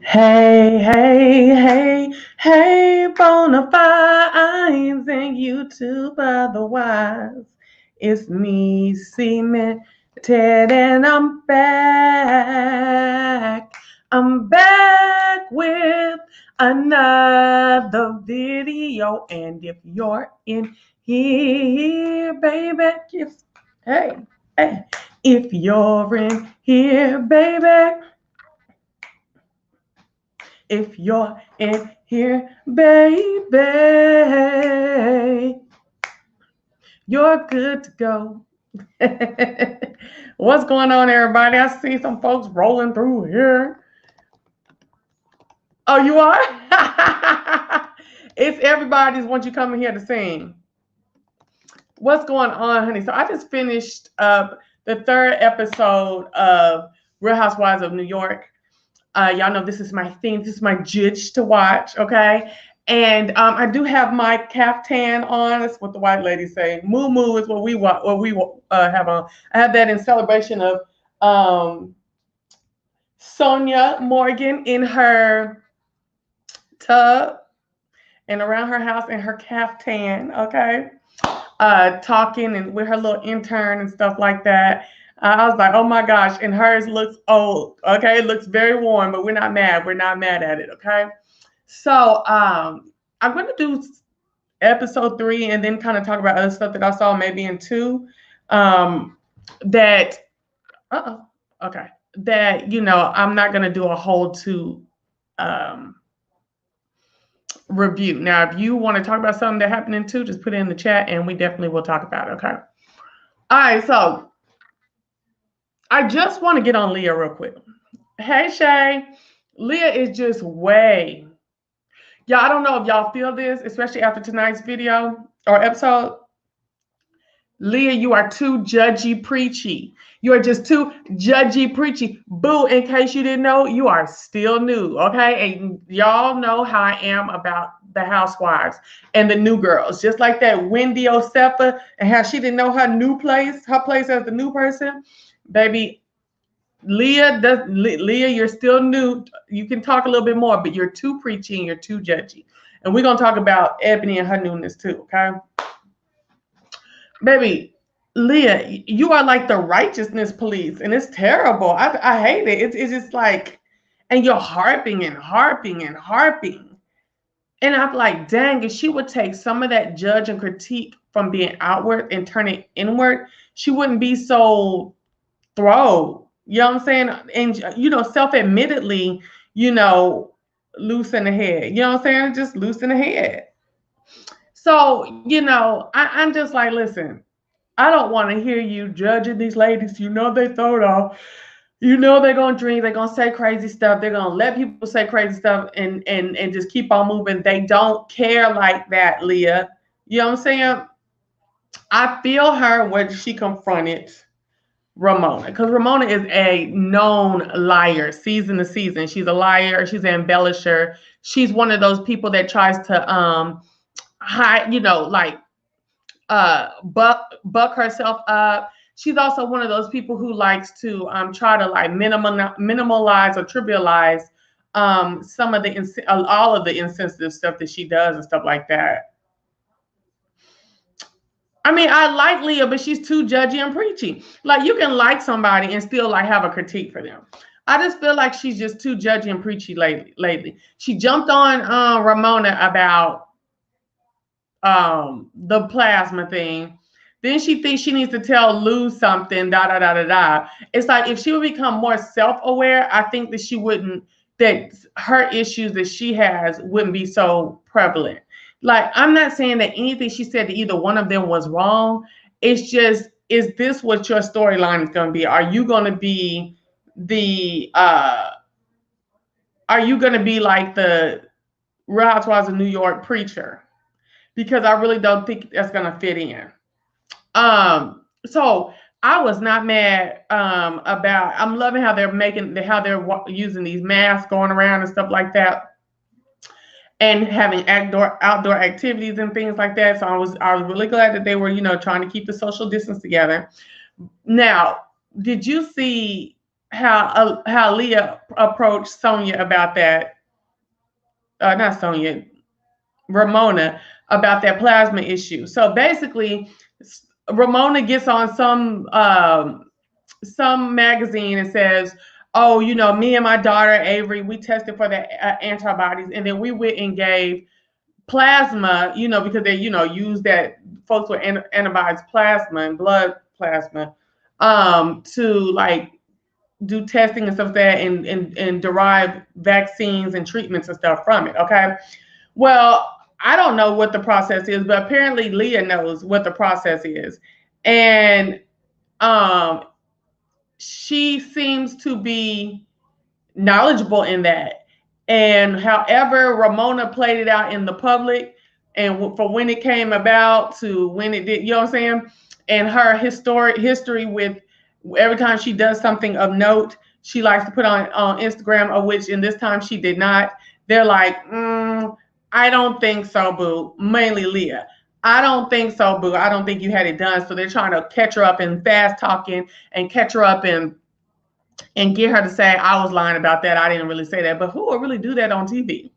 Hey, hey, hey, hey, Bonafides and YouTube otherwise. It's me, Cmeantit, and I'm back. I'm back with another video. And if you're in here, baby, hey, hey, if you're in here, baby. If you're in here, baby, you're good to go. What's going on, everybody? I see some folks rolling through here. Oh, you are? It's everybody's want you coming here to sing. What's going on, honey? So I just finished up the third episode of Real Housewives of New York. Y'all know this is my theme. This is my judge to watch, okay? And I do have my caftan on. That's what the white ladies say. Moo moo is what we have on. I have that in celebration of Sonia Morgan in her tub and around her house in her caftan, okay? Talking and with her little intern and stuff like that. I was like, oh my gosh. And hers looks old. Okay. It looks very warm, but we're not mad. We're not mad at it. Okay. So I'm going to do episode 3 and then kind of talk about other stuff that I saw maybe in 2. That, okay. That, I'm not going to do a whole 2 review. Now, if you want to talk about something that happened in 2, just put it in the chat and we definitely will talk about it. Okay. All right. So I just want to get on Leah real quick. Hey, Shay. Leah is just way. Y'all, I don't know if y'all feel this, especially after tonight's video or episode. Leah, you are too judgy preachy. You are just too judgy preachy. Boo, in case you didn't know, you are still new, okay? And y'all know how I am about the housewives and the new girls. Just like that Wendy Osefa and how she didn't know her place as the new person. Baby, Leah, you're still new. You can talk a little bit more, but you're too preachy and you're too judgy. And we're going to talk about Ebony and her newness too, okay? Baby, Leah, you are like the righteousness police, and it's terrible. I hate it. It's just like, and you're harping and harping and harping. And I'm like, dang, if she would take some of that judge and critique from being outward and turn it inward, she wouldn't be so throw. You know what I'm saying? And, self-admittedly, loose in the head. You know what I'm saying? Just loose in the head. So, I'm just like, listen, I don't want to hear you judging these ladies. They throw it off. They're going to drink. They're going to say crazy stuff. They're going to let people say crazy stuff and just keep on moving. They don't care like that, Leah. You know what I'm saying? I feel her when she confronted Ramona, because Ramona is a known liar season to season. She's a liar. She's an embellisher. She's one of those people that tries to hide, buck herself up. She's also one of those people who likes to try to like minimalize or trivialize some of all of the insensitive stuff that she does and stuff like that. I mean, I like Leah, but she's too judgy and preachy. Like, you can like somebody and still like have a critique for them. I just feel like she's just too judgy and preachy lately. She jumped on Ramona about the plasma thing. Then she thinks she needs to tell Lou something, da da da da da. It's like, if she would become more self-aware, I think that her issues that she has wouldn't be so prevalent. Like, I'm not saying that anything she said to either one of them was wrong. It's just, is this what your storyline is going to be? Are you going to be like the Real Housewives of New York preacher? Because I really don't think that's going to fit in. So I was not mad about. I'm loving how they're using these masks going around and stuff like that, and having outdoor activities and things like that. So I was really glad that they were trying to keep the social distance together. Now, did you see how Leah approached Sonia about that. Not Sonia, Ramona, about that plasma issue. So basically, Ramona gets on some magazine and says, "Oh, you know, me and my daughter Avery, we tested for the antibodies, and then we went and gave plasma, you know, because they, you know, use that folks with antibodies plasma and blood plasma, to like do testing and stuff like that, and derive vaccines and treatments and stuff from it." Okay. Well, I don't know what the process is, but apparently Leah knows what the process is. And um, she seems to be knowledgeable in that. And however Ramona played it out in the public, and for when it came about to when it did, you know what I'm saying? And her history with every time she does something of note, she likes to put on Instagram, of which in this time she did not. They're like, I don't think so, boo. Mainly Leah. I don't think so, boo. I don't think you had it done. So they're trying to catch her up in fast talking and catch her up in and get her to say, I was lying about that. I didn't really say that. But who would really do that on TV?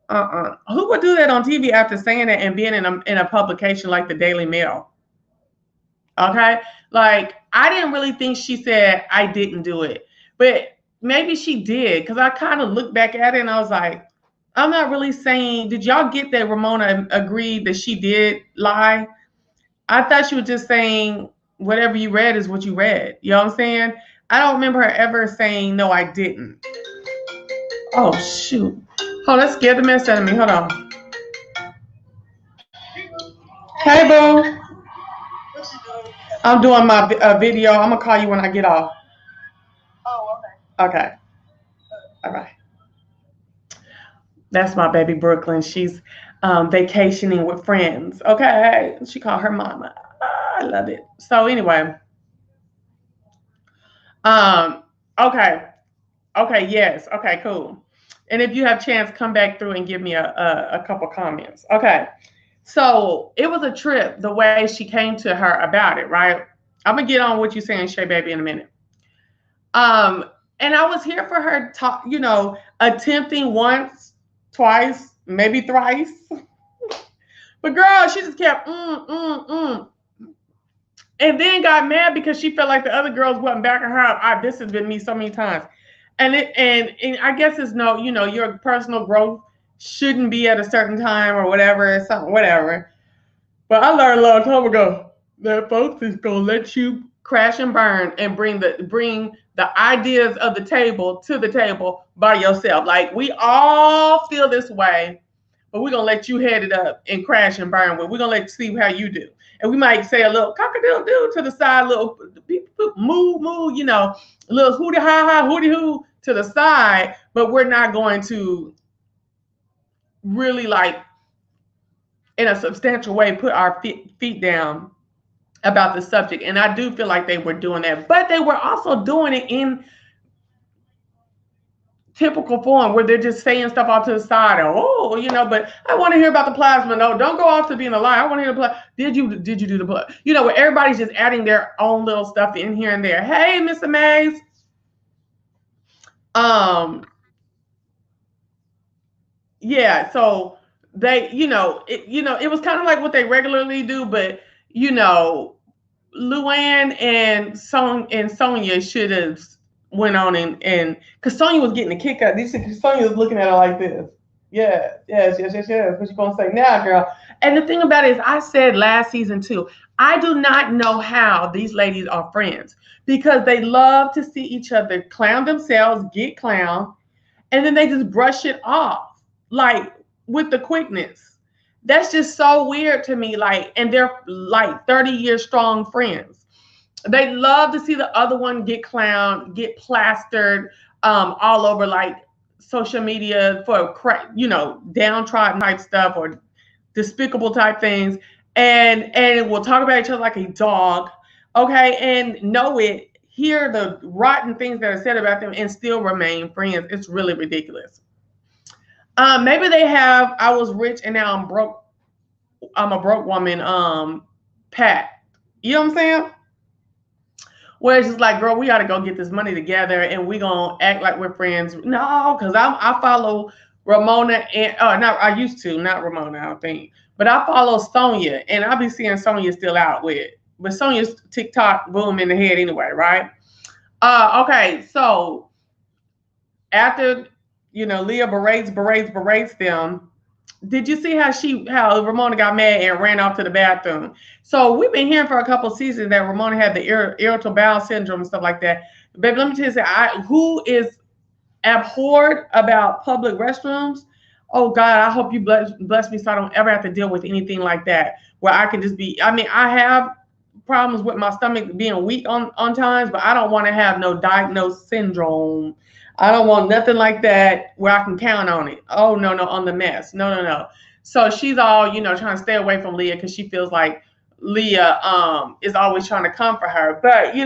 Who would do that on TV after saying that and being in a publication like the Daily Mail? Okay. Like, I didn't really think she said, I didn't do it. But maybe she did, because I kind of looked back at it and I was like, I'm not really saying, did y'all get that Ramona agreed that she did lie? I thought she was just saying whatever you read is what you read. You know what I'm saying? I don't remember her ever saying, no, I didn't. Oh, shoot. Oh, that scared the mess out of me. Hold on. Hey, boo. I'm doing my video. I'm going to call you when I get off. Oh, okay. Okay. All right. That's my baby Brooklyn. She's vacationing with friends. Okay. She called her mama. I love it. So anyway. Okay. Okay, yes. Okay, cool. And if you have a chance, come back through and give me a couple comments. Okay. So it was a trip the way she came to her about it, right? I'm gonna get on what you're saying, Shay Baby, in a minute. And I was here for her talk, you know, attempting once, twice, maybe thrice. But girl, she just kept and then got mad because she felt like the other girls wasn't backing her up. This has been me so many times. And I guess it's no, you know, your personal growth shouldn't be at a certain time or whatever, something, whatever. But I learned a long time ago that folks is gonna let you crash and burn and bring the ideas of the table to the table by yourself. Like, we all feel this way, but we're gonna let you head it up and crash and burn with. We're gonna let you see how you do. And we might say a little cock-a-doodle-doo to the side, little move, you know, a little hooty ha ha, hooty hoo to the side, but we're not going to really, like, in a substantial way, put our feet down about the subject. And I do feel like they were doing that, but they were also doing it in typical form where they're just saying stuff off to the side, or, oh, you know, but I want to hear about the plasma. No, don't go off to being a lie. I want to hear the plasma. Did you do the blood? You know, where everybody's just adding their own little stuff in here and there. Hey, Mr. Mays. Yeah, so they, it was kind of like what they regularly do, but you know, Luann and Sonia should have went on and because Sonia was getting a kick out. Sonia was looking at her like this. Yeah, yes. What you gonna say now, girl? And the thing about it is, I said last season too, I do not know how these ladies are friends, because they love to see each other clown themselves, get clowned, and then they just brush it off, like, with the quickness. That's just so weird to me. Like, and they're like 30-year strong friends. They love to see the other one get clowned, get plastered all over, like, social media for, downtrodden type stuff or despicable type things, and we'll talk about each other like a dog, okay, and hear the rotten things that are said about them and still remain friends. It's really ridiculous. Maybe they have I was rich and now I'm broke. I'm a broke woman. Pat, you know what I'm saying? Where it's just like, girl, we got to go get this money together and we going to act like we're friends. No, because I follow Ramona and, not, I used to, not Ramona, I don't think. But I follow Sonya and I be seeing Sonya still out with. But Sonya's TikTok boom in the head anyway, right? Okay, so after, Leah berates them, did you see how Ramona got mad and ran off to the bathroom? So we've been hearing for a couple seasons that Ramona had the irritable bowel syndrome and stuff like that. Baby, let me tell you, who is abhorred about public restrooms? Oh God, I hope you bless me so I don't ever have to deal with anything like that. Where I can just be. I mean, I have problems with my stomach being weak on times, but I don't want to have no diagnosed syndrome. I don't want nothing like that where I can count on it. Oh no, on the mess. No. So she's all, trying to stay away from Leah because she feels like Leah is always trying to comfort her. But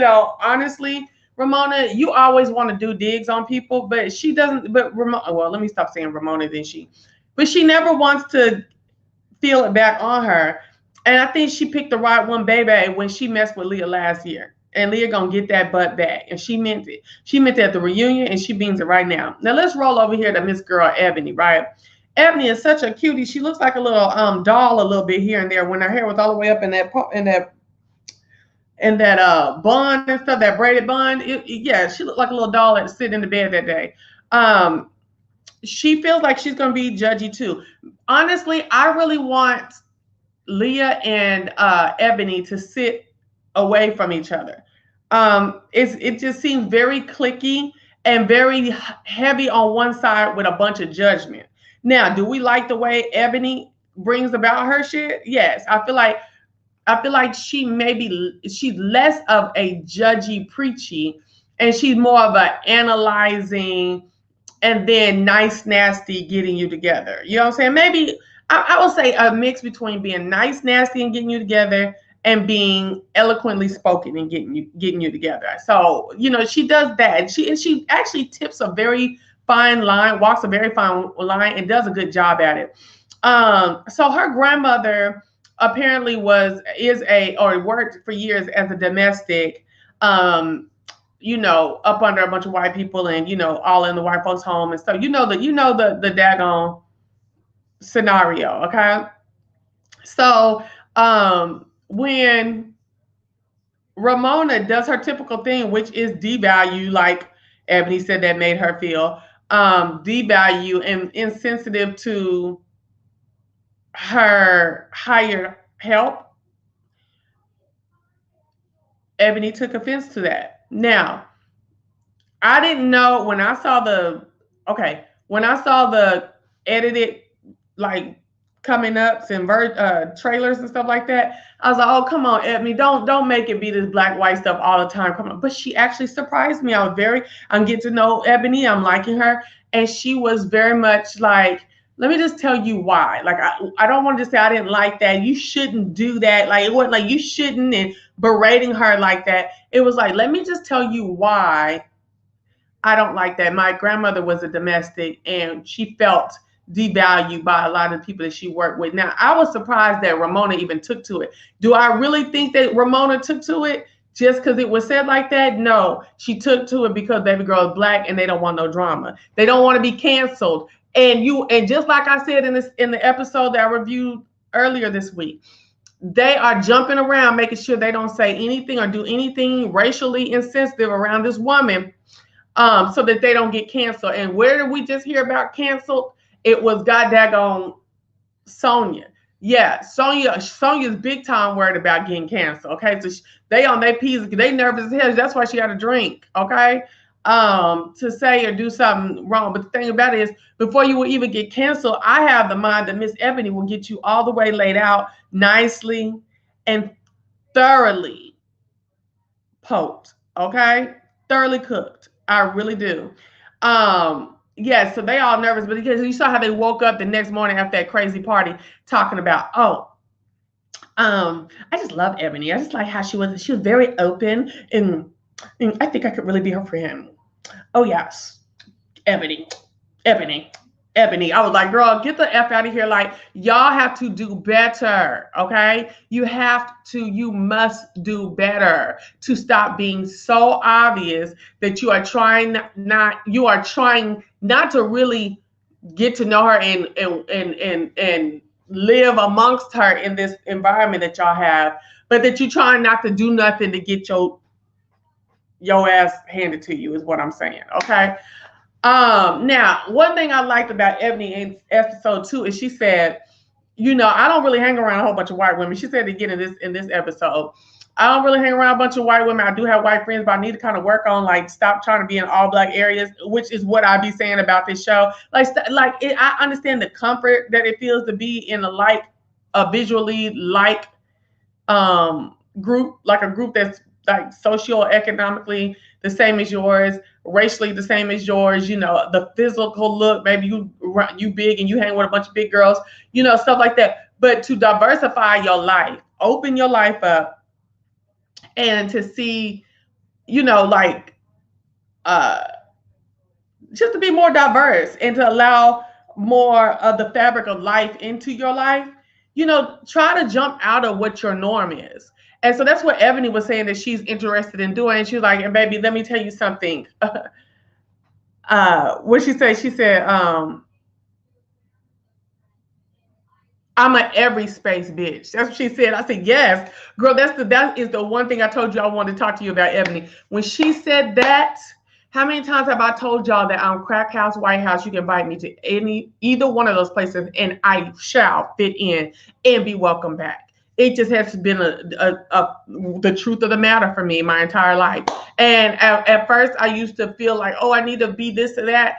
honestly, Ramona, you always want to do digs on people, but she doesn't. But Ramona, well, let me stop saying Ramona. But she never wants to feel it back on her. And I think she picked the right one, baby, when she messed with Leah last year. And Leah gonna get that butt back. And she meant it. She meant it at the reunion and she means it right now. Now let's roll over here to Miss Girl Ebony, right? Ebony is such a cutie. She looks like a little doll a little bit here and there when her hair was all the way up in that bun and stuff, that braided bun. Yeah, she looked like a little doll that sitting in the bed that day. She feels like she's gonna be judgy too. Honestly, I really want Leah and Ebony to sit away from each other. It just seems very cliquey and very heavy on one side with a bunch of judgment. Now, do we like the way Ebony brings about her shit? Yes, I feel like she's less of a judgy preachy, and she's more of a analyzing and then nice nasty getting you together. You know what I'm saying? Maybe I would say a mix between being nice nasty and getting you together and being eloquently spoken and getting you together. So she does that, and she actually tips a very fine line, walks a very fine line, and does a good job at it. So her grandmother apparently worked for years as a domestic, up under a bunch of white people and all in the white folks' home and stuff. The daggone scenario, okay? So when Ramona does her typical thing, which is devalue, like Ebony said that made her feel, devalue and insensitive to her hired help, Ebony took offense to that. Now, I didn't know when I saw the edited like coming ups and trailers and stuff like that. I was like, oh, come on, Ebony, don't make it be this black white stuff all the time. Come on. But she actually surprised me. I'm getting to know Ebony. I'm liking her. And she was very much like, let me just tell you why. Like, I don't want to say I didn't like that. You shouldn't do that. Like, it wasn't like you shouldn't, and berating her like that. It was like, let me just tell you why I don't like that. My grandmother was a domestic and she felt devalued by a lot of people that she worked with. Now, I was surprised that Ramona even took to it. Do I really think that Ramona took to it just because it was said like that? No, she took to it because baby girl is black and they don't want no drama. They don't want to be canceled. And just like I said in the episode that I reviewed earlier this week, they are jumping around making sure they don't say anything or do anything racially insensitive around this woman, so that they don't get canceled. And where did we just hear about canceled? It was goddaggone Sonya. Yeah, Sonya's big time worried about getting canceled. Okay, so they on their P's, they nervous as hell. That's why she had a drink. Okay, to say or do something wrong. But the thing about it is, before you will even get canceled, I have the mind that Miss Ebony will get you all the way laid out nicely and thoroughly poked. Okay, thoroughly cooked. I really do. Yeah, so they all nervous, but because you saw how they woke up the next morning after that crazy party talking about, I just love Ebony. I just like how she was very open and I think I could really be her friend. Oh yes, Ebony. Ebony. I was like, girl, get the F out of here. Like, y'all have to do better. Okay. You must do better to stop being so obvious that you are trying not to really get to know her and live amongst her in this environment that y'all have, but that you trying not to do nothing to get your ass handed to you is what I'm saying. Okay. Now, one thing I liked about Ebony in episode 2 is she said, I don't really hang around a whole bunch of white women. She said again in this episode, I don't really hang around a bunch of white women. I do have white friends, but I need to kind of work on like stop trying to be in all black areas, which is what I be saying about this show. I understand the comfort that it feels to be in a visually group, like a group that's like socioeconomically the same as yours, racially the same as yours, the physical look, maybe you big and you hang with a bunch of big girls, stuff like that. But to diversify your life, open your life up, and to see, like just to be more diverse and to allow more of the fabric of life into your life, try to jump out of what your norm is. And so that's what Ebony was saying that she's interested in doing. She's like, and baby, let me tell you something. What she said? She said, I'm an every space bitch. That's what she said. I said, yes, girl, that is the one thing I told you I wanted to talk to you about, Ebony. When she said that, how many times have I told y'all that I'm Crack House, White House, you can invite me to either one of those places and I shall fit in and be welcome back. It just has been the truth of the matter for me my entire life. And at first I used to feel like, oh, I need to be this or that.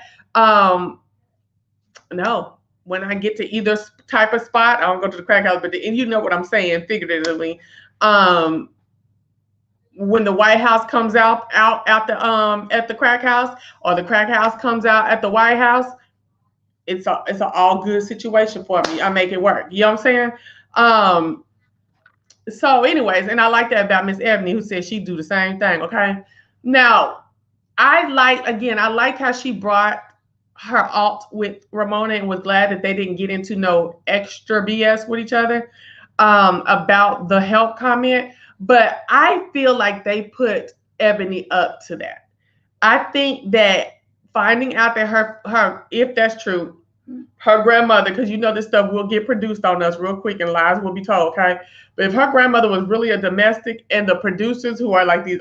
No, when I get to either type of spot, I don't go to the crack house, and you know what I'm saying figuratively. When the White House comes out at the crack house, or the crack house comes out at the White House, it's an all good situation for me. I make it work. You know what I'm saying? So anyways, and I like that about Miss Ebony, who said she'd do the same thing. Okay. Now, I like how she brought her alt with Ramona and was glad that they didn't get into no extra BS with each other about the help comment. But I feel like they put Ebony up to that. I think that finding out that her if that's true, her grandmother, because this stuff will get produced on us real quick and lies will be told, okay? But if her grandmother was really a domestic and the producers who are like these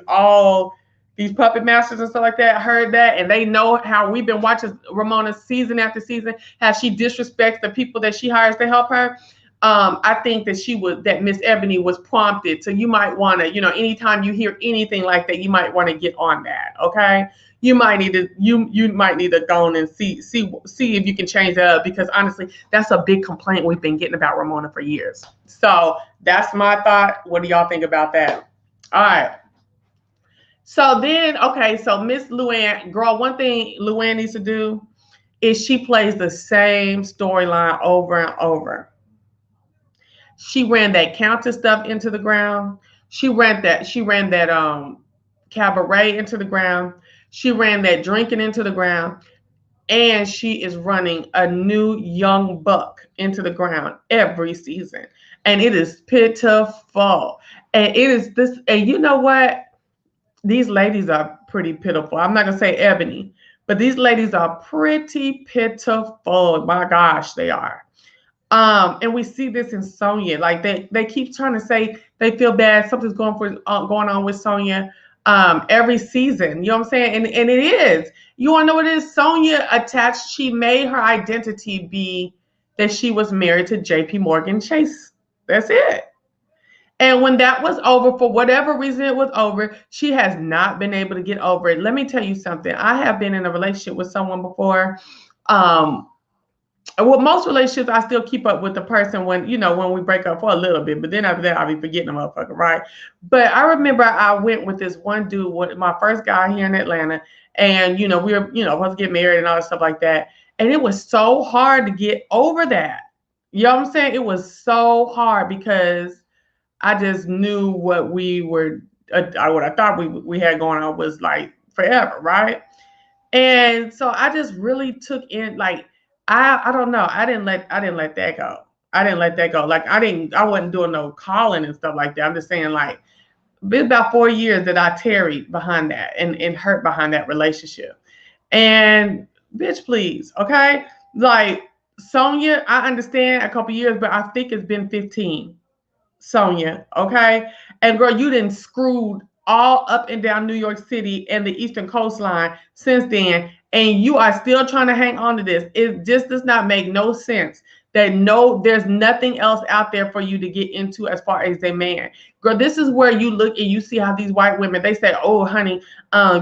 puppet masters and stuff like that heard that, and they know how we've been watching Ramona season after season, how she disrespects the people that she hires to help her. I think that Miss Ebony was prompted. So you might want to, anytime you hear anything like that, you might want to get on that. Okay. You might need to go on and see if you can change that up, because honestly, that's a big complaint we've been getting about Ramona for years. So that's my thought. What do y'all think about that? All right. So then, okay, so Miss Luann, girl, one thing Luann needs to do is she plays the same storyline over and over. She ran that counter stuff into the ground. She ran that cabaret into the ground. She ran that drinking into the ground. And she is running a new young buck into the ground every season. And it is pitiful. And it is this, and you know what? These ladies are pretty pitiful. I'm not going to say Ebony, but these ladies are pretty pitiful. My gosh, they are. And we see this in Sonia. Like they keep trying to say they feel bad. Something's going on with Sonia every season. You know what I'm saying? And it is. You want to know what it is? Sonia attached. She made her identity be that she was married to J.P. Morgan Chase. That's it. And when that was over, for whatever reason it was over, she has not been able to get over it. Let me tell you something. I have been in a relationship with someone before. With most relationships, I still keep up with the person when we break up for a little bit, but then after that, I'll be forgetting the motherfucker, right? But I remember I went with this one dude, my first guy here in Atlanta, and we were supposed to get married and all that stuff like that. And it was so hard to get over that. You know what I'm saying? It was so hard because I just knew what I thought we had going on was like forever, right? And so I just really took in, like, I don't know. I didn't let that go. I didn't let that go. Like I wasn't doing no calling and stuff like that. I'm just saying like been about 4 years that I tarried behind that and hurt behind that relationship. And bitch, please, okay? Like Sonia, I understand a couple years, but I think it's been 15. Sonia, okay? And girl, you didn't screwed all up and down New York City and the eastern coastline since then, and you are still trying to hang on to this. It just does not make no sense that there's nothing else out there for you to get into as far as a man. Girl, this is where you look and you see how these white women, they say, oh honey,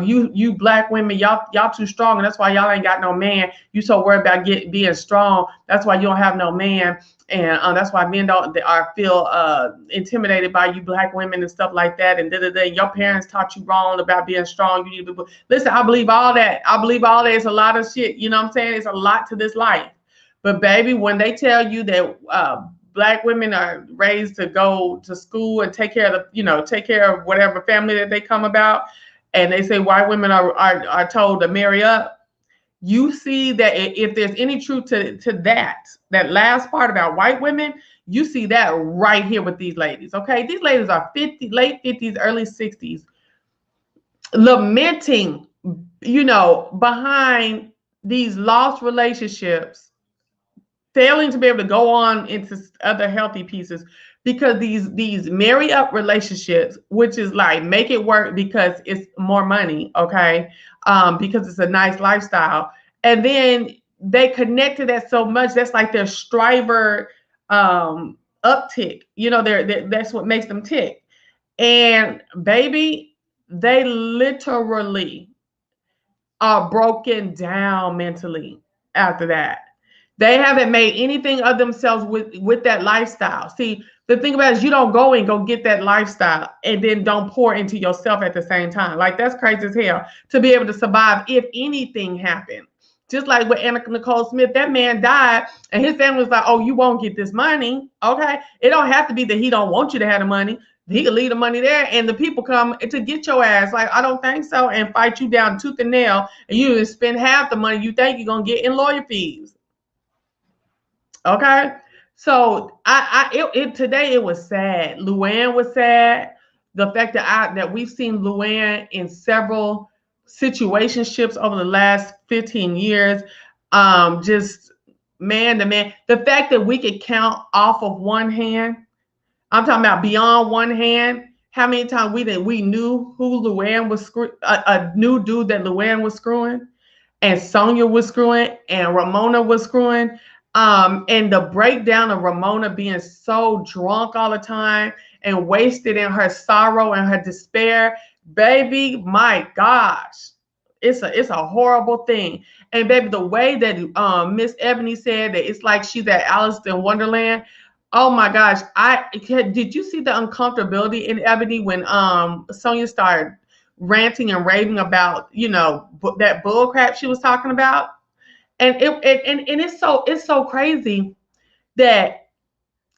you black women, y'all too strong, and that's why y'all ain't got no man. You so worried about being strong. That's why you don't have no man. And that's why men don't feel intimidated by you black women and stuff like that. And your parents taught you wrong about being strong. You need to listen. I believe all that. I believe all that. It's a lot of shit. You know what I'm saying? It's a lot to this life. But baby, when they tell you that black women are raised to go to school and take care of take care of whatever family that they come about, and they say white women are told to marry up, you see that if there's any truth to that last part about white women, you see that right here with these ladies. Okay, these ladies are late 50s, early 60s, lamenting, behind these lost relationships, failing to be able to go on into other healthy pieces because these marry up relationships, which is like make it work because it's more money, okay, because it's a nice lifestyle, and then they connect to that so much that's like their striver uptick. That's what makes them tick. And baby, they literally are broken down mentally after that. They haven't made anything of themselves with that lifestyle. See, the thing about it is you don't go and go get that lifestyle and then don't pour into yourself at the same time. Like that's crazy as hell to be able to survive if anything happened. Just like with Anna Nicole Smith, that man died and his family was like, oh, you won't get this money. Okay. It don't have to be that he don't want you to have the money. He could leave the money there and the people come to get your ass. Like, I don't think so. And fight you down tooth and nail. And you spend half the money you think you're going to get in lawyer fees. Okay. So today it was sad. Luann was sad. The fact that we've seen Luann in several situationships over the last 15 years. Just man to man. The fact that we could count off of one hand. I'm talking about beyond one hand. How many times we knew who Luann was a new dude that Luann was screwing, and Sonia was screwing, and Ramona was screwing. And the breakdown of Ramona being so drunk all the time and wasted in her sorrow and her despair, baby, my gosh, it's a horrible thing. And baby, the way that Miss Ebony said that it's like she's at Alice in Wonderland. Oh my gosh, did you see the uncomfortability in Ebony when Sonia started ranting and raving about that bull crap she was talking about? And it's so crazy that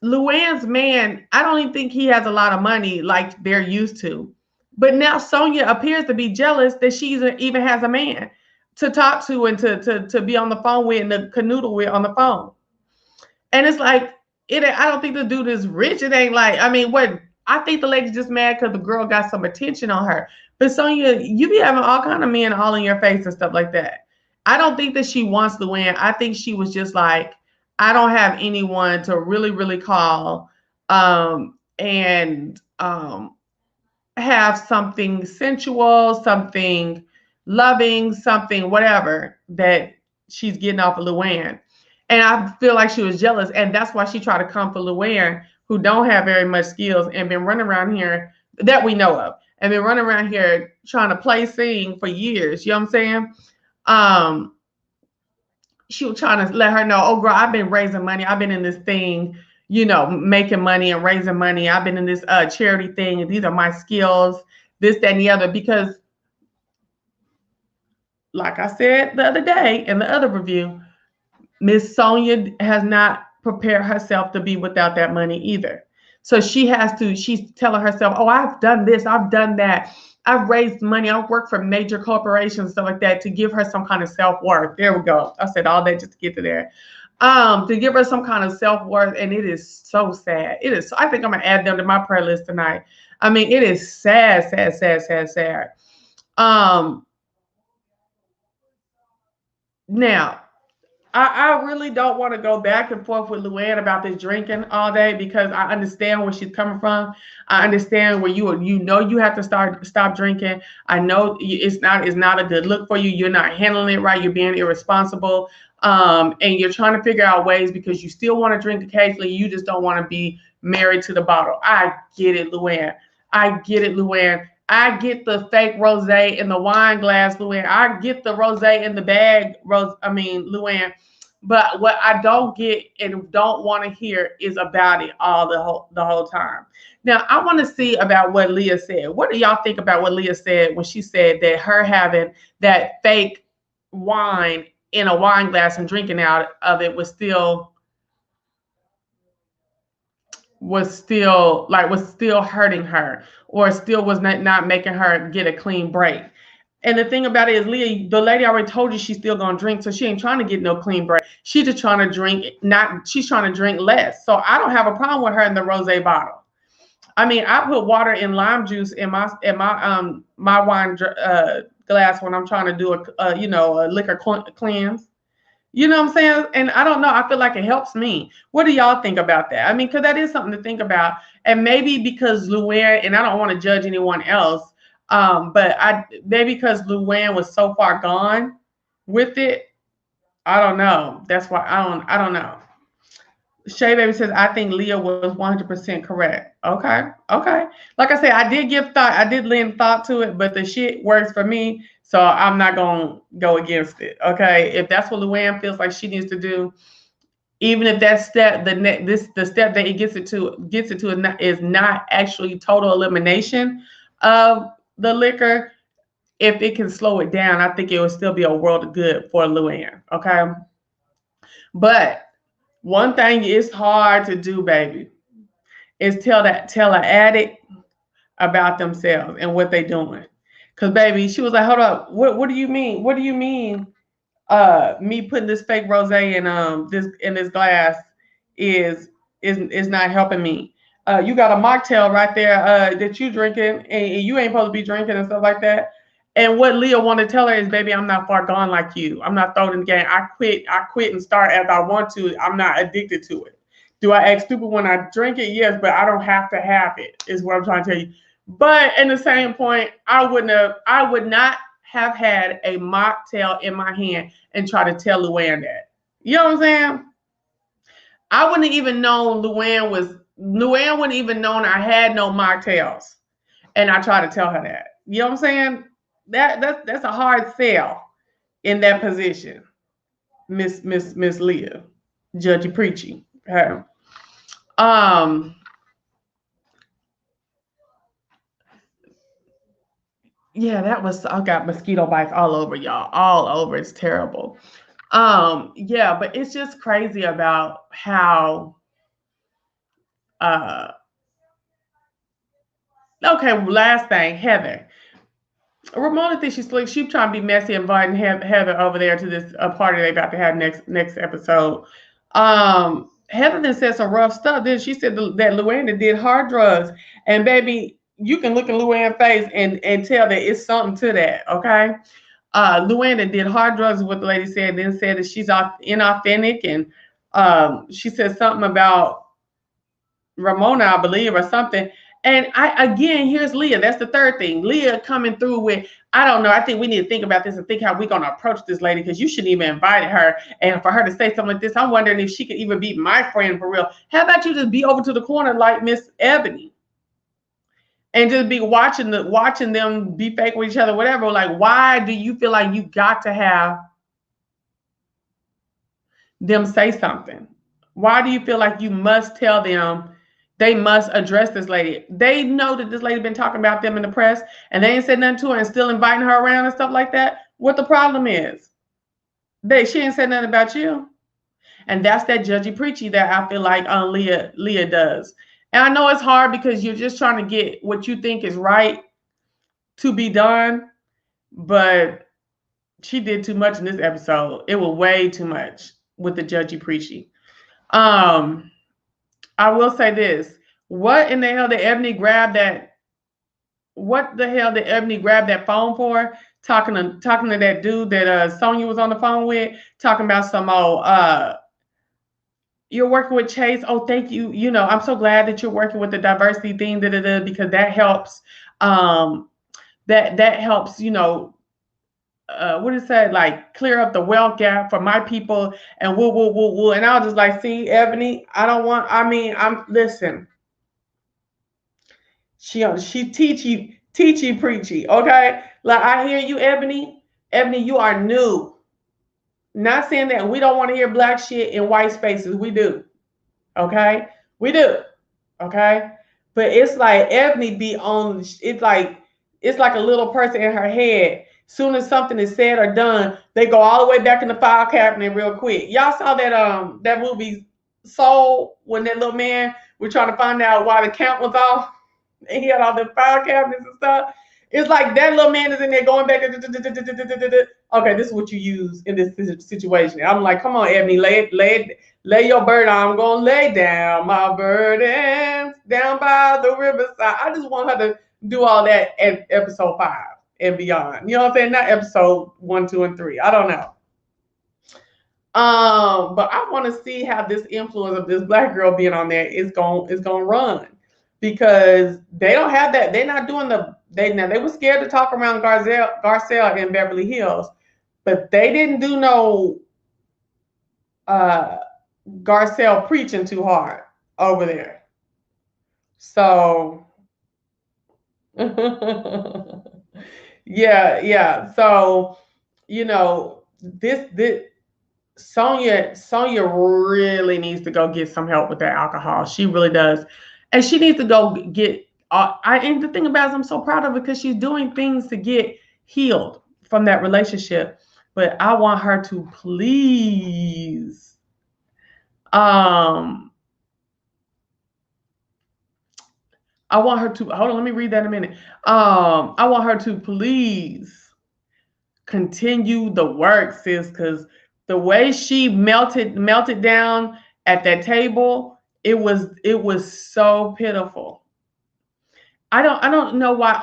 Luann's man, I don't even think he has a lot of money like they're used to. But now Sonia appears to be jealous that she even has a man to talk to and to be on the phone with and to canoodle with on the phone. And it's like, I don't think the dude is rich. It ain't like, I mean, what? I think the lady's just mad because the girl got some attention on her. But Sonia, you be having all kind of men all in your face and stuff like that. I don't think that she wants to win. I think she was just like, I don't have anyone to really, really call and have something sensual, something loving, something whatever that she's getting off of Luann. And I feel like she was jealous. And that's why she tried to come for Luann, who don't have very much skills and been running around here that we know of. And been running around here trying to play sing for years. You know what I'm saying? She was trying to let her know, oh, girl, I've been raising money. I've been in this thing, making money and raising money. I've been in this charity thing. And these are my skills, this, that, and the other. Because like I said the other day in the other review, Miss Sonia has not prepared herself to be without that money either. So she's telling herself, oh, I've done this, I've done that. I've raised money. I've worked for major corporations, stuff like that, to give her some kind of self-worth. There we go. I said all that just to get to there. To give her some kind of self-worth, and it is so sad. It is. I think I'm gonna add them to my prayer list tonight. I mean, it is sad, sad, sad, sad, sad. Now, I really don't want to go back and forth with Luann about this drinking all day, because I understand where she's coming from. I understand where you have to stop drinking. I know it's not a good look for you. You're not handling it right. You're being irresponsible. And you're trying to figure out ways, because you still want to drink occasionally. You just don't want to be married to the bottle. I get it, Luann. I get it, Luann. I get the fake rosé in the wine glass, Luann. I get the rosé in the bag, Luann. But what I don't get and don't want to hear is about it all the whole time. Now, I want to see about what Leah said. What do y'all think about what Leah said when she said that her having that fake wine in a wine glass and drinking out of it was still hurting her, or still was not making her get a clean break? And the thing about it is, Leah, the lady already told you she's still gonna drink, so she ain't trying to get no clean break. She's just trying to drink, she's trying to drink less. So I don't have a problem with her in the rosé bottle. I mean, I put water and lime juice in my wine glass when I'm trying to do a liquor cleanse. You know what I'm saying? And I don't know. I feel like it helps me. What do y'all think about that? I mean, because that is something to think about. And maybe because Luann, and I don't want to judge anyone else, but maybe because Luann was so far gone with it, I don't know. That's why I don't know. Shay Baby says, I think Leah was 100% correct. Okay. Okay. Like I said, I did lend thought to it, but the shit works for me. So I'm not going to go against it. Okay. If that's what Luann feels like she needs to do, even if that step, the step that it gets it to is not actually total elimination of the liquor, if it can slow it down, I think it would still be a world of good for Luann. Okay. But one thing is hard to do, baby, is tell an addict about themselves and what they doing. Cause baby, she was like, hold up, what do you mean? What do you mean? Me putting this fake rosé in this glass is not helping me. You got a mocktail right there that you drinking, and you ain't supposed to be drinking and stuff like that. And what Leah wanted to tell her is, baby, I'm not far gone like you. I'm not thrown in the game. I quit and start as I want to. I'm not addicted to it. Do I act stupid when I drink it? Yes, but I don't have to have it, is what I'm trying to tell you. But in the same point, I would not have had a mocktail in my hand and try to tell Luann that. You know what I'm saying? I wouldn't have even known Luann wouldn't even known I had no mocktails. And I try to tell her that. You know what I'm saying? That's a hard sell in that position, Miss Leah, Judgy Preachy. Okay. Yeah, I got mosquito bites all over, y'all. All over. It's terrible. Yeah, but it's just crazy about how okay, last thing, Heather. Ramona thinks she's trying to be messy, inviting Heather over there to this party they about to have next episode. Heather then said some rough stuff. Then she said that Luann did hard drugs, and baby, you can look at Luann's face and tell that it's something to that. Okay, Luann did hard drugs, is what the lady said. Then said that she's inauthentic, and she said something about Ramona, I believe, or something. And here's Leah. That's the third thing. Leah coming through with, I don't know. I think we need to think about this and think how we're going to approach this lady, because you shouldn't even invite her. And for her to say something like this, I'm wondering if she could even be my friend for real. How about you just be over to the corner like Miss Ebony and just be watching them be fake with each other, whatever. Like, why do you feel like you got to have them say something? Why do you feel like you must tell them they must address this lady? They know that this lady been talking about them in the press, and they ain't said nothing to her and still inviting her around and stuff like that. What the problem is? She ain't said nothing about you. And that's that judgy preachy that I feel like Leah does. And I know it's hard because you're just trying to get what you think is right. to be done, but she did too much in this episode. It was way too much with the judgy preachy. I will say this. What in the hell did Ebony grab that? What the hell did Ebony grab that phone for? Talking to that dude that Sonya was on the phone with, talking about some old you're working with Chase. Oh, thank you. You know, I'm so glad that you're working with the diversity thing, because that helps. That helps, what is that, like clear up the wealth gap for my people and woo woo woo woo. And I was just like, see, Ebony, I'm listen. She teachy preachy, okay? Like I hear you, Ebony. Ebony, you are new. Not saying that we don't want to hear black shit in white spaces. We do. Okay? We do. Okay? But it's like Ebony be on, it's like a little person in her head. Soon as something is said or done, they go all the way back in the file cabinet real quick. Y'all saw that movie Soul, when that little man was trying to find out why the count was off, and he had all the file cabinets and stuff. It's like that little man is in there going back. Okay, this is what you use in this situation. I'm like, come on, Ebony, lay your burden. I'm gonna lay down my burdens down by the riverside. I just want her to do all that at episode 5 and beyond. You know what I'm saying? Not episode 1, 2, and 3. I don't know. But I want to see how this influence of this black girl being on there is going to run, because they don't have that. They're not doing they were scared to talk around Garcelle in Beverly Hills, but they didn't do no Garcelle preaching too hard over there. So yeah. So this Sonya really needs to go get some help with that alcohol. She really does, and she needs to go get. And the thing about it is, I'm so proud of her because she's doing things to get healed from that relationship. But I want her to please, I want her to hold on. Let me read that in a minute. I want her to please continue the work, sis, because the way she melted down at that table, it was so pitiful. I don't know why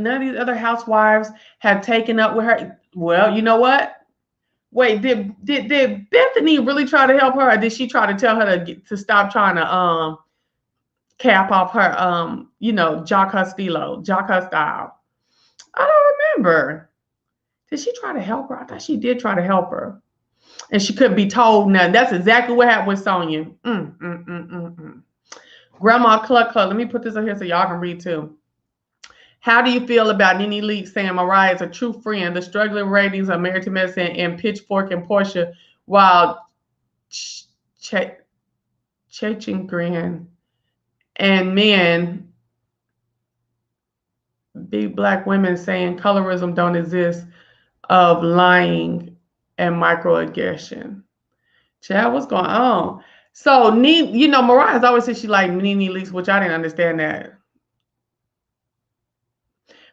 none of these other housewives have taken up with her. Well, you know what? Wait, did Bethany really try to help her, or did she try to tell her to stop trying to cap off her Jock her style? I don't remember. Did she try to help her? I thought she did try to help her. And she couldn't be told nothing. That's exactly what happened with Sonya. Grandma Cluck Cluck. Let me put this up here so y'all can read too. How do you feel about Nene Leakes saying Mariah is a true friend? The struggling ratings of Married to Medicine and Pitchfork and Portia, while Chaching Grin and men, big black women saying colorism don't exist, of lying and microaggression. Chad, what's going on? So, Mariah's always said she liked Nene Leakes, which I didn't understand that.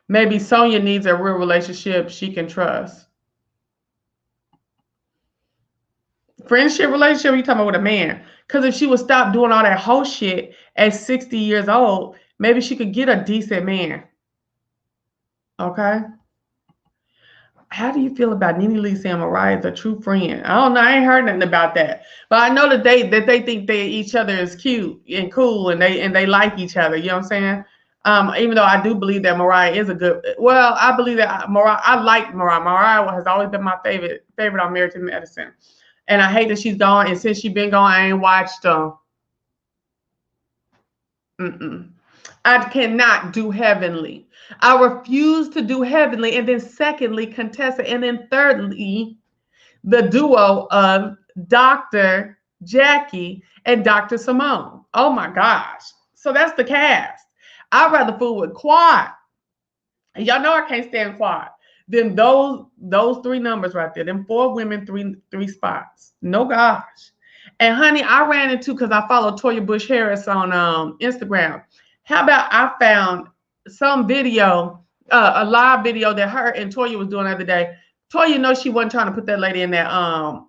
Maybe Sonya needs a real relationship she can trust. Friendship relationship, you talking about with a man? Because if she would stop doing all that whole shit at 60 years old, maybe she could get a decent man. Okay? How do you feel about Nene Leakes saying Mariah is a true friend? I don't know. I ain't heard nothing about that. But I know that they think each other is cute and cool, and they like each other. You know what I'm saying? Even though I do believe that Mariah is a good. Well, I believe that Mariah. I like Mariah. Mariah has always been my favorite on Married to Medicine, and I hate that she's gone. And since she's been gone, I ain't watched I cannot do Heavenly. I refuse to do Heavenly. And then secondly, Contessa. And then thirdly, the duo of Dr. Jackie and Dr. Simone. Oh my gosh. So that's the cast. I'd rather fool with Quad. And y'all know I can't stand Quad. Then those 3 numbers right there. Them 4 women, three spots. No gosh. And honey, I ran into, because I follow Toya Bush Harris on Instagram. How about I found some video a live video that her and Toya was doing the other day. Toya knows she wasn't trying to put that lady in that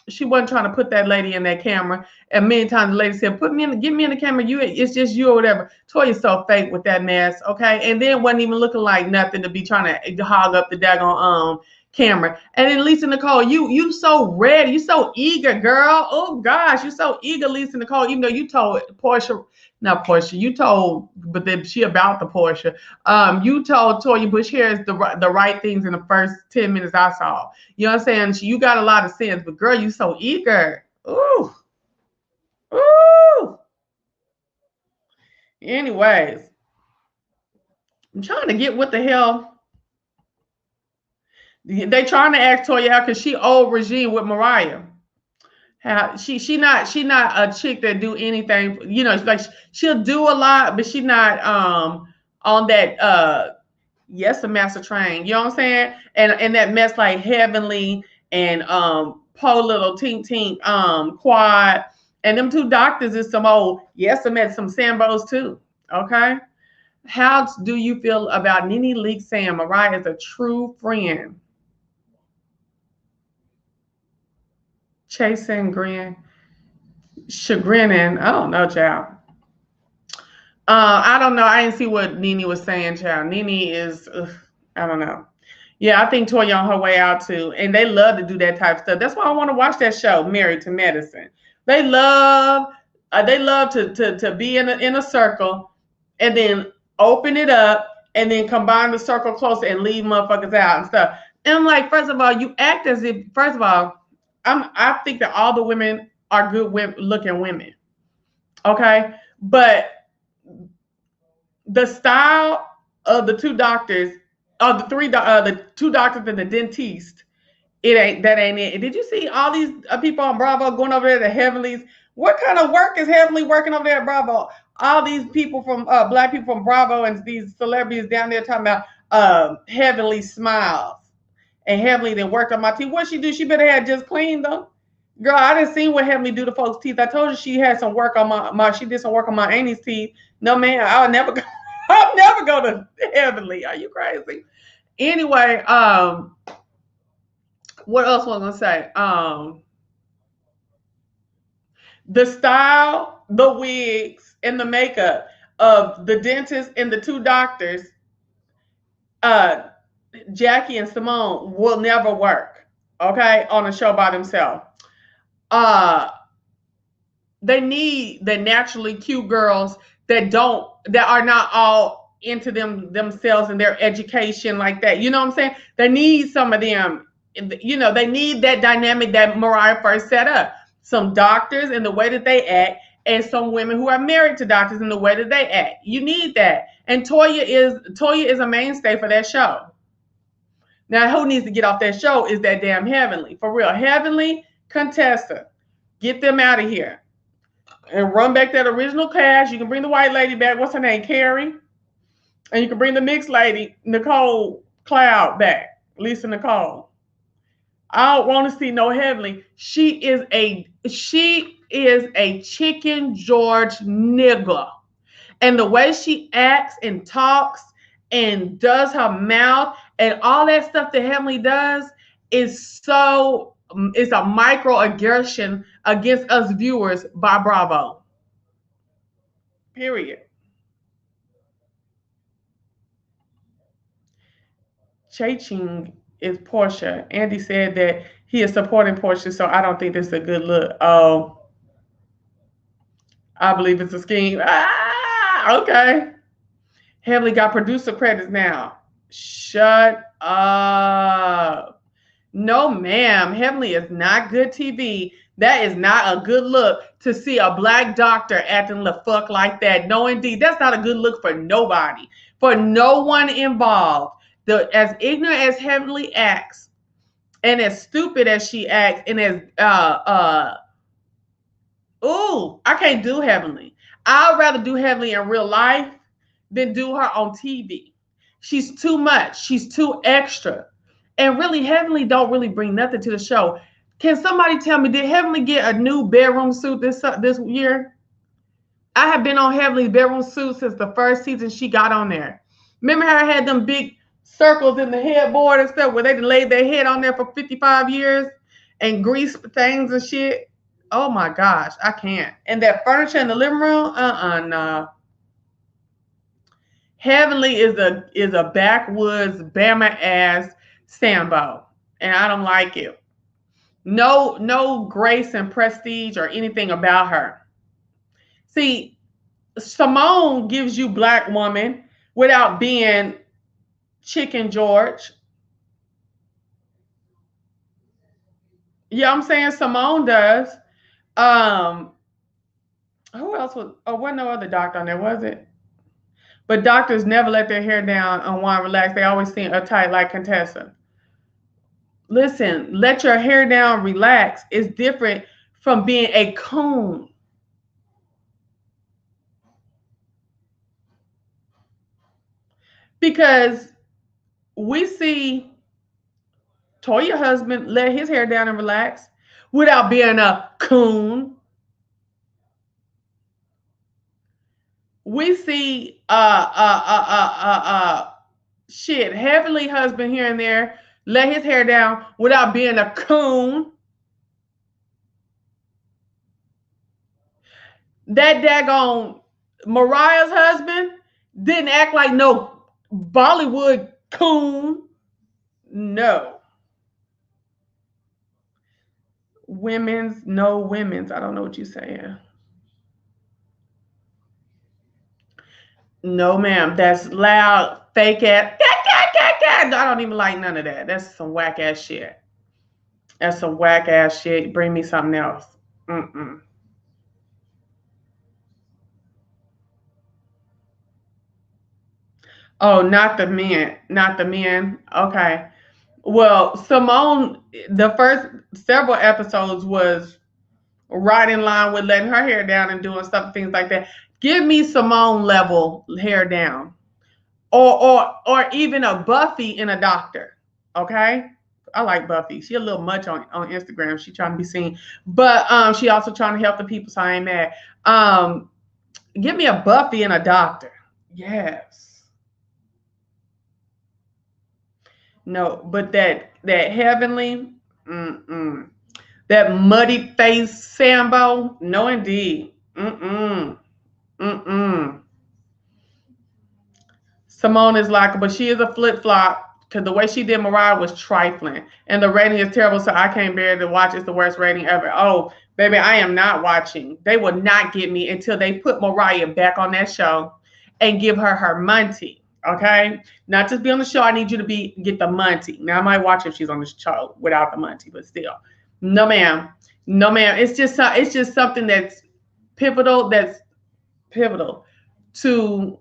she wasn't trying to put that lady in that camera. And many times the lady said, "Put me in, get me in the camera. It's just you or whatever." Toya's so fake with that mess, okay? And then wasn't even looking like nothing to be trying to hog up the daggone camera. And then Lisa Nicole, you so ready, you so eager, girl. Oh gosh, you so eager, Lisa Nicole. Even though you told Portia, not Portia, you told, but then she about the Portia. You told Toya Bush Harris the right things in the first 10 minutes I saw. You know what I'm saying? You got a lot of sense, but girl, you so eager. Ooh, ooh. Anyways, I'm trying to get what the hell. They trying to ask Toya out because she old regime with Mariah. How she not a chick that do anything, you know, like she'll do a lot, but she not on that yes, a master train, you know what I'm saying? And that mess like Heavenly and Po Little Tink Tink Quad, and them two doctors is some old yes, I met some Sambos too. Okay. How do you feel about Nene Leakes saying Mariah is a true friend? Chasing grin, chagrining. I don't know, child. I don't know. I didn't see what Nene was saying, child. Nene is, I don't know. Yeah, I think Toya on her way out too, and they love to do that type of stuff. That's why I want to watch that show, Married to Medicine. They love, to be in a circle, and then open it up, and then combine the circle closer and leave motherfuckers out and stuff. And I'm like, first of all, you act as if. First of all, I think that all the women are good looking women. Okay, but the style of the two doctors, of the two doctors and the dentist, ain't it. Did you see all these people on Bravo going over there to Heavenly's? What kind of work is Heavenly working over there at Bravo? All these people from black people from Bravo and these celebrities down there talking about Heavenly smiles. And Heavenly then worked on my teeth. What she do? She better have just cleaned them. Girl, I didn't see what Heavenly do to folks' teeth. I told you she had some work on my she did some work on my auntie's teeth. No man, I'll never go. I'll never go to Heavenly. Are you crazy? Anyway, what else was I gonna say? The style, the wigs, and the makeup of the dentist and the two doctors, Jackie and Simone, will never work. Okay, on a show by themselves. They need the naturally cute girls that are not all into themselves and their education like that. You know what I'm saying? They need some of them. You know, they need that dynamic that Mariah first set up. Some doctors and the way that they act, and some women who are married to doctors and the way that they act. You need that. And Toya is a mainstay for that show. Now, who needs to get off that show is that damn Heavenly. For real. Heavenly, Contessa. Get them out of here. And run back that original cast. You can bring the white lady back. What's her name? Carrie. And you can bring the mixed lady, Nicole Cloud, back. Lisa Nicole. I don't want to see no Heavenly. She is a chicken George nigga. And the way she acts and talks and does her mouth and all that stuff that Heavenly does is so, it's a microaggression against us viewers by Bravo. Period. Ching is Portia. Andy said that he is supporting Portia, so I don't think this is a good look. Oh, I believe it's a scheme. Okay. Heavenly got producer credits now. Shut up. No, ma'am. Heavenly is not good TV. That is not a good look to see a black doctor acting the fuck like that. No, indeed. That's not a good look for nobody. For no one involved. As ignorant as Heavenly acts, and as stupid as she acts, and as I can't do Heavenly. I'd rather do Heavenly in real life than do her on TV. She's too much. She's too extra. And really, Heavenly don't really bring nothing to the show. Can somebody tell me, did Heavenly get a new bedroom suit this year? I have been on Heavenly's bedroom suit since the first season she got on there. Remember how I had them big circles in the headboard and stuff where they laid their head on there for 55 years and grease things and shit. Oh my gosh, I can't. And that furniture in the living room, nah. Heavenly is a backwoods Bama ass Sambo, and I don't like it. No grace and prestige or anything about her. See, Simone gives you black woman without being Chicken George. Yeah, I'm saying Simone does. Who else was? Oh, wasn't no other doctor on there, was it? But doctors never let their hair down and want to relax. They always seem uptight like Contessa. Listen, let your hair down, relax. It's different from being a coon. Because we see Toya husband let his hair down and relax without being a coon. We see shit, Heavenly husband here and there let his hair down without being a coon. That daggone Mariah's husband didn't act like no Bollywood coon. No. No women's. I don't know what you're saying. No, ma'am. That's loud, fake ass. I don't even like none of that. That's some whack ass shit. That's some whack ass shit. Bring me something else. Mm-mm. Oh, not the men. Not the men. Okay. Well, Simone, the first several episodes was right in line with letting her hair down and doing stuff, things like that. Give me Simone level hair down. Or even a Buffy in a doctor. Okay? I like Buffy. She a little much on Instagram. She trying to be seen. But she also trying to help the people, so I ain't mad. Give me a Buffy and a doctor. Yes. No, but that Heavenly, that muddy face Sambo, no indeed. Simone is likable. She is a flip flop because the way she did Mariah was trifling, and the rating is terrible. So I can't bear to watch. It's the worst rating ever. Oh, baby, I am not watching. They will not get me until they put Mariah back on that show and give her her money. Okay, not just be on the show. I need you to get the money. Now I might watch if she's on the show without the money, but still, no, ma'am, no, ma'am. It's just something that's pivotal. That's pivotal to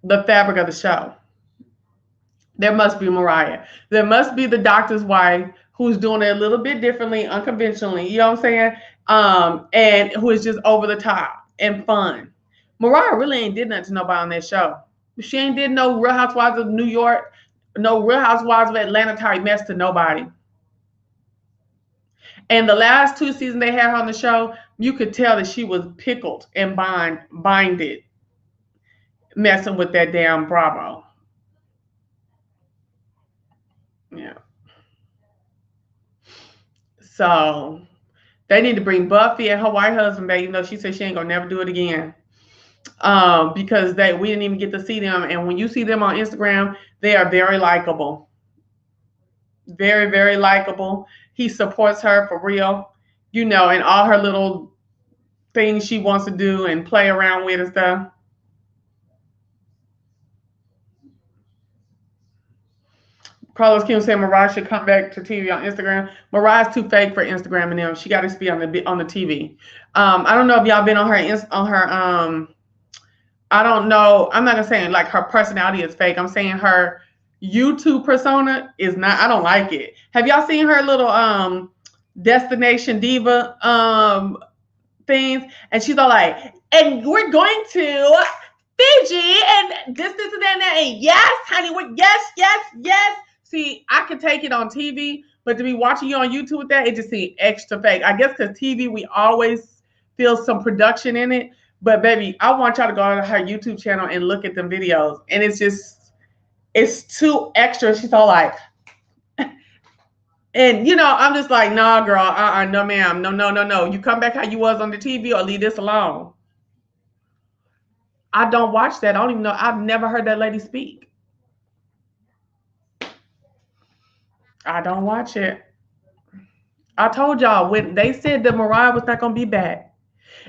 the fabric of the show. There must be Mariah. There must be the doctor's wife who's doing it a little bit differently, unconventionally. You know what I'm saying? And who is just over the top and fun. Mariah really ain't did nothing to nobody on that show. She ain't did no Real Housewives of New York, no Real Housewives of Atlanta type mess to nobody. And the last 2 seasons they had her on the show, you could tell that she was pickled and binded, messing with that damn Bravo. Yeah. So they need to bring Buffy and her white husband back, even though she said she ain't gonna never do it again. Because we didn't even get to see them. And when you see them on Instagram, they are very likable. Very, very likable. He supports her for real, and all her little things she wants to do and play around with and stuff. Carlos Kim said Mariah should come back to TV on Instagram. Mariah's too fake for Instagram and them. She got to be on the TV. I don't know if y'all been on her I don't know. I'm not gonna say like her personality is fake. I'm saying her YouTube persona is not. I don't like it. Have y'all seen her little Destination Diva things? And she's all like, and we're going to Fiji and this and that and yes, honey, yes. See, I could take it on TV, but to be watching you on YouTube with that, it just seems extra fake. I guess because TV, we always feel some production in it. But baby, I want y'all to go to her YouTube channel and look at them videos. And it's just, It's too extra. She's all like, and I'm just like, nah, girl, no, ma'am, no. You come back how you was on the TV or leave this alone. I don't watch that. I don't even know. I've never heard that lady speak. I don't watch it. I told y'all when they said that Mariah was not gonna be back,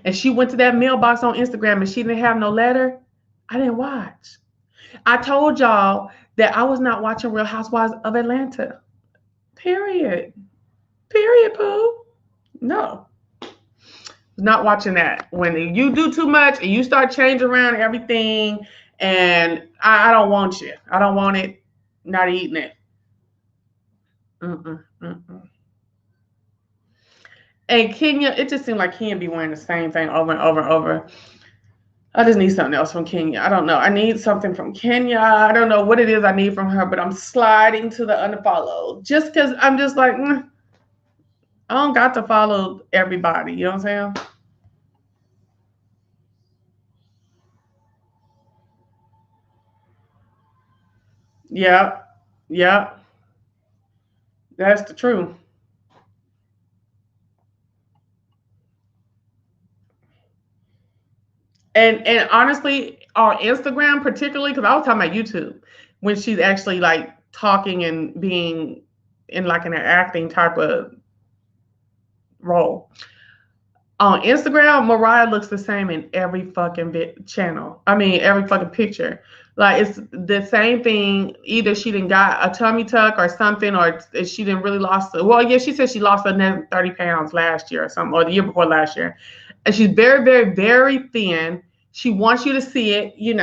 and she went to that mailbox on Instagram and she didn't have no letter, I didn't watch. I told y'all that I was not watching Real Housewives of Atlanta. Period. Period, Pooh. No. Not watching that. When you do too much and you start changing around everything, and I don't want you. I don't want it. Not eating it. Mm-mm, mm-mm. And Kenya, it just seemed like Kenya be wearing the same thing over and over and over. I just need something else from Kenya. I don't know. I need something from Kenya. I don't know what it is I need from her, but I'm sliding to the unfollow just because I'm just like, I don't got to follow everybody. You know what I'm saying? Yeah. Yeah. That's the truth. And honestly, on Instagram particularly, because I was talking about YouTube, when she's actually like talking and being in like an acting type of role. On Instagram, Mariah looks the same in every fucking channel. I mean, every fucking picture. Like it's the same thing. Either she didn't got a tummy tuck or something, or she didn't really lost. Well, yeah, she said she lost another 30 pounds last year or something, or the year before last year. And she's very, very, very thin. She wants you to see it. She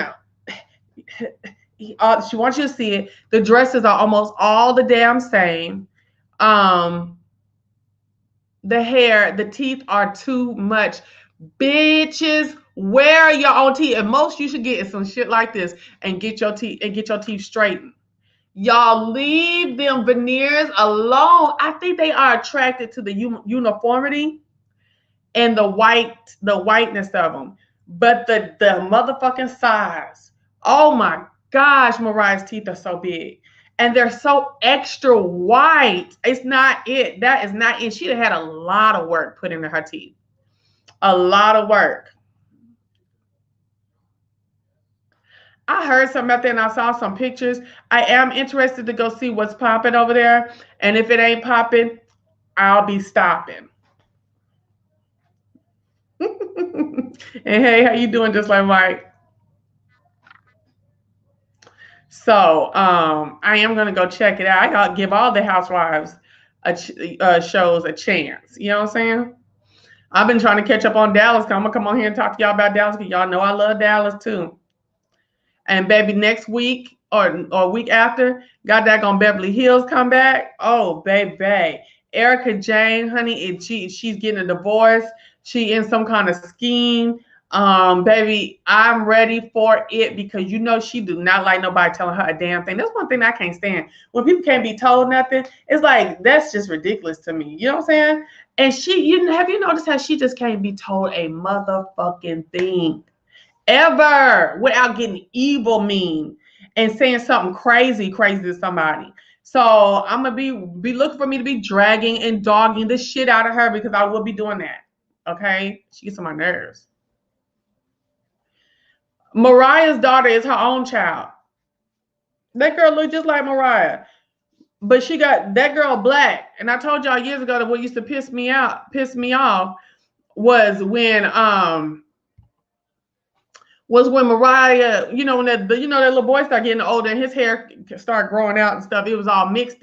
wants you to see it. The dresses are almost all the damn same. Um, the hair, the teeth are too much. Bitches, wear your own teeth. And most you should get is some shit like this and get your teeth straightened. Y'all leave them veneers alone. I think they are attracted to the uniformity and the whiteness of them. But the motherfucking size. Oh my gosh, Mariah's teeth are so big. And they're so extra white. It's not it. That is not it. She'd have had a lot of work put into her teeth. A lot of work. I heard something out there and I saw some pictures. I am interested to go see what's popping over there. And if it ain't popping, I'll be stopping. And hey, how you doing? Just like Mike. So I am gonna go check it out. I gotta give all the housewives shows a chance. You know what I'm saying? I've been trying to catch up on Dallas. I'm gonna come on here and talk to y'all about Dallas because y'all know I love Dallas too. And baby, next week or week after, got that on Beverly Hills come back. Oh baby, Erica Jane, honey, she's getting a divorce. She in some kind of scheme. Baby, I'm ready for it because she do not like nobody telling her a damn thing. That's one thing I can't stand. When people can't be told nothing, it's like that's just ridiculous to me. You know what I'm saying? And have you noticed how she just can't be told a motherfucking thing ever without getting evil mean and saying something crazy to somebody. So I'm gonna be looking for me to be dragging and dogging the shit out of her because I will be doing that. Okay, she gets on my nerves. Mariah's daughter is her own child. That girl look just like Mariah, but she got that girl black. And I told y'all years ago that what used to piss me off was when Mariah, when that little boy started getting older and his hair started growing out and stuff. It was all mixed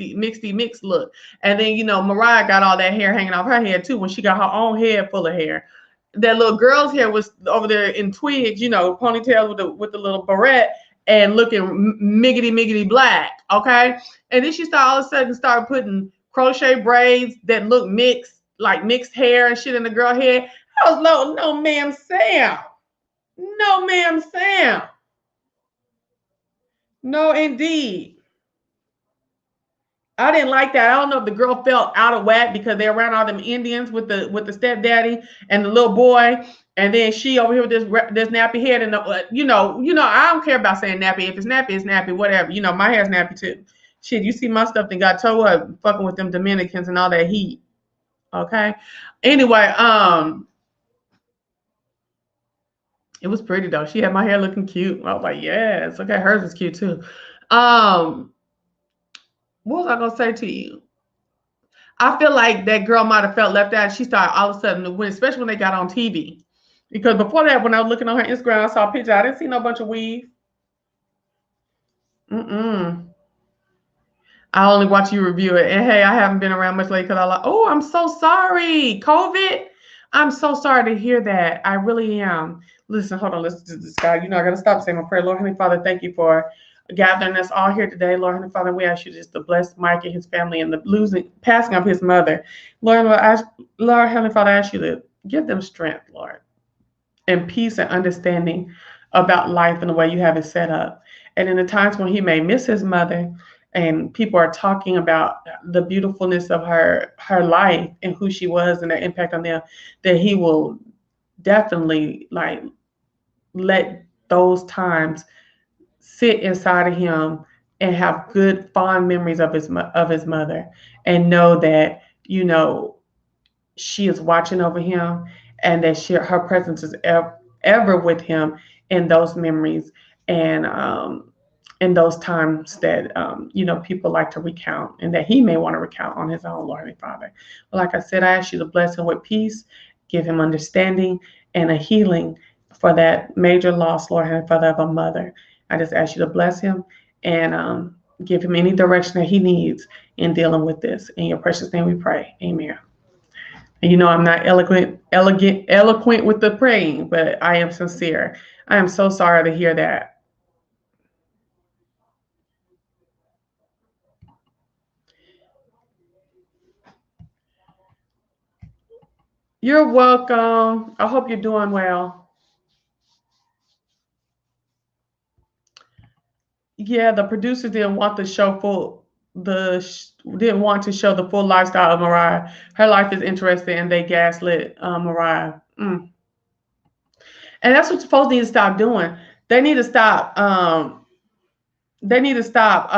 look. And then Mariah got all that hair hanging off her head too when she got her own head full of hair. That little girl's hair was over there in twigs, ponytails with the little barrette and looking miggity black. Okay, and then she started all of a sudden started putting crochet braids that look mixed hair and shit in the girl head. I was like, no, ma'am, Sam. No, ma'am, Sam. No, indeed. I didn't like that. I don't know if the girl felt out of whack because they're around all them Indians with the stepdaddy and the little boy, and then she over here with this nappy head and the, I don't care about saying nappy. If it's nappy, it's nappy. Whatever. My hair's nappy too. Shit, you see my stuff that got towed up fucking with them Dominicans and all that heat. Okay. Anyway, it was pretty though. She had my hair looking cute. I was like, yes, okay, hers is cute too. What was I gonna say to you? I feel like that girl might have felt left out. She started all of a sudden, especially when they got on TV. Because before that, when I was looking on her Instagram, I saw a picture. I didn't see no bunch of weave. I only watch you review it. And hey, I haven't been around much lately because I'm so sorry. COVID. I'm so sorry to hear that. I really am. Listen, hold on. Listen to this guy. I got to stop saying my prayer. Lord, Heavenly Father, thank you for gathering us all here today. Lord, Heavenly Father, we ask you just to bless Mike and his family and the passing of his mother. Lord, Heavenly Father, I ask you to give them strength, Lord, and peace and understanding about life and the way you have it set up. And in the times when he may miss his mother and people are talking about the beautifulness of her life and who she was and their impact on them, that he will definitely let those times sit inside of him and have good fond memories of his mother, and know that she is watching over him, and that her presence is ever with him in those memories, and in those times that people like to recount, and that he may want to recount on his own, Lord and Father. But like I said, I ask you to bless him with peace, give him understanding and a healing for that major loss, Lord and Father, of a mother. I just ask you to bless him and give him any direction that he needs in dealing with this. In your precious name we pray. Amen. And I'm not eloquent with the praying, but I am sincere. I am so sorry to hear that. You're welcome. I hope you're doing well. Yeah, the producers didn't want to show didn't want to show the full lifestyle of Mariah. Her life is interesting, and they gaslit Mariah. And that's what folks need to stop doing. They need to stop. They need to stop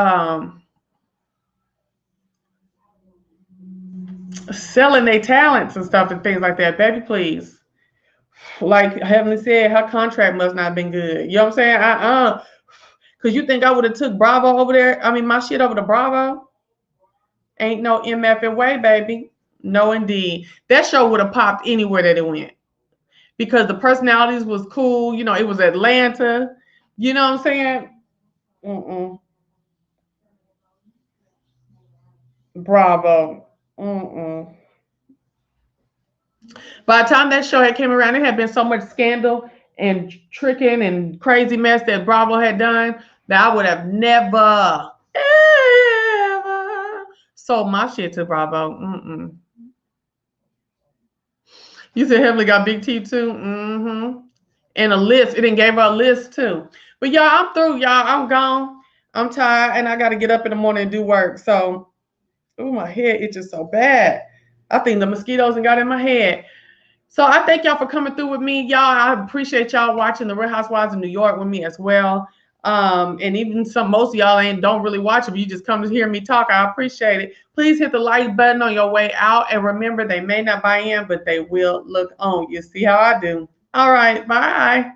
selling their talents and stuff and things like that. Baby, please. Like Heavenly said, her contract must not have been good. You know what I'm saying? Because you think I would have took Bravo over there? I mean, my shit over to Bravo? Ain't no MFing way, baby. No, indeed. That show would have popped anywhere that it went. Because the personalities was cool. It was Atlanta. You know what I'm saying? Bravo. By the time that show had came around, it had been so much scandal and tricking and crazy mess that Bravo had done that I would have never, ever sold my shit to Bravo. You said Heavenly got big teeth too? And a list. It didn't gave her a list too. But y'all, I'm through, y'all. I'm gone. I'm tired, and I got to get up in the morning and do work. So, my head itches so bad. I think the mosquitoes got in my head. So I thank y'all for coming through with me. Y'all, I appreciate y'all watching the Real Housewives of New York with me as well. And even most of y'all don't really watch them. You just come to hear me talk. I appreciate it. Please hit the like button on your way out. And remember, they may not buy in, but they will look on. You see how I do. All right. Bye.